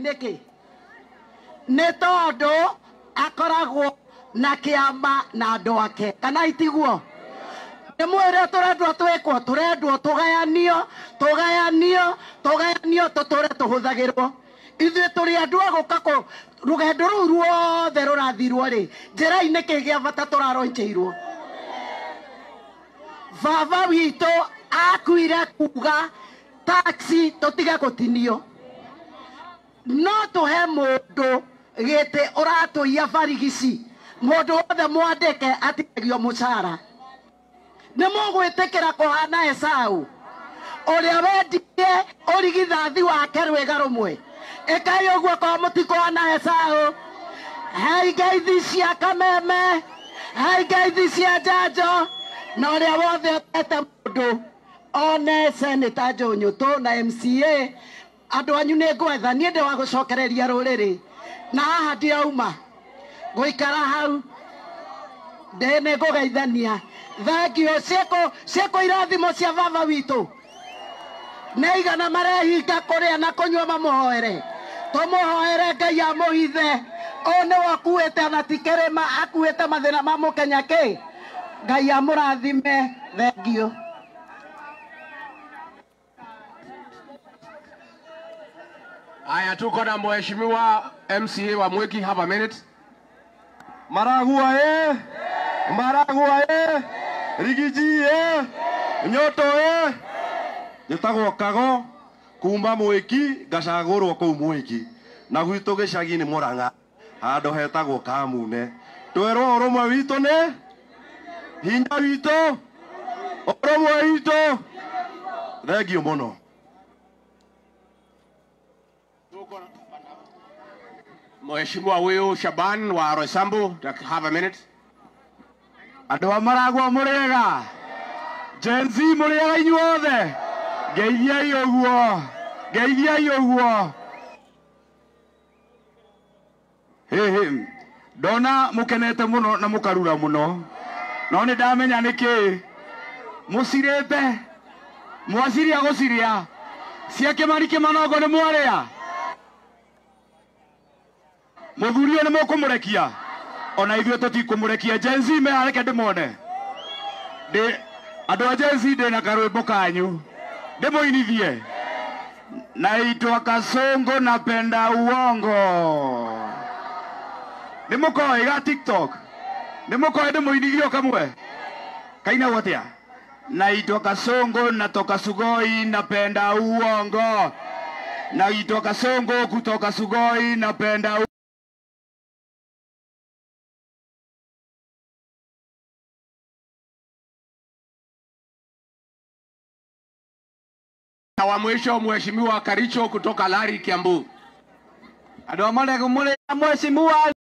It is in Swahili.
niki nĩ tondũ akoragwo na kĩama na andũ ake kana itiguo nĩ mwĩre tũrendwo twĩkwo tũrendwo tũgayanio tũtũre tũhũthagĩrwo ithuĩ tũrĩ andũ agũka rũgendo rũu ruothe rũrathirwo rĩ njĩra-inĩ kĩ gĩa bata tũraronjeirwo baba witũ akuire kuga taxi tũtige gũtinio no tũhe mũndũ gĩtĩ ũratũia barigici mũndũ wothe mwandĩke atigagio mũcara nĩ mũgwĩtĩkĩra kũhana Esaũ ũrĩa wendirie ũrigithathi wake rwĩga rũmwe ĩkai ũguo kwa mũtikũhana Esaũ hei ngeithi cia kameme hei ngeithi cia njanjo na ũrĩa wothe ũtete mũndũ one Senator Njũnyũtũ na MCA andũ anyu nĩ ngwetha niĩ ndĩ wa gũcokereria rũrĩrĩ na haha ndirauma gũikara hau ndĩ ngũgeithania thengio ciĩkũ irathimo cia baba witũ nĩ igana marehinga kũrĩa na kũnyua mamũhoere tũmũhoere Ngai amũhithe ũũ nĩ wakuĩte na ti kĩrĩma akuĩte mathĩna ma mũkenya kĩ Ngai amũrathime thengio. Aya tuko na mheshimiwa MCA wa Mwiki, have a minute. Maragua Maragua Rigiji Nyoto Njĩtagwo Kago kuma Mwiki ngacagũrwo kũu Mwiki na gwitũ gĩcagi nĩ Mũrang'a handũ hetagwo Kamune twerwo ũrũmwe witũ nĩ hinya witũ ũrũmwe witũ thengio mũno. Mheshimiwa huyu Shaban wa Roysambu, have a minute. Andũ a Maragua mũrĩega Gen Z mũrĩega inyuothe geithiai ũguo ndona mũkenete mũno na mũkarura mũno no nĩ ndamenya nĩkĩ mũcirĩte mwaciria gũciria cia Kĩmani Kĩmanongo nĩ mwarĩa mũthuri ũyũ nĩ mũkũmũrekia ona ithuĩ tũtikũmũrekia. Gen Z reke ndĩmone andũ a Gen Z ndĩna karwĩmbo kanyu ndĩmũinithie. Naitwa Kasongo napenda uongo nĩmũkoĩ ga TikTok nĩmũkoĩ ndĩmũinithio kamwe kaina wotea. Naitwa Kasongo natoka Sugoi napenda uongo naitwa Kasongo kutoka Sugoi napenda wa mwisho mheshimiwa Karicho kutoka Lari, Kiambu. Andũ a Maragua mũrĩega mheshimiwa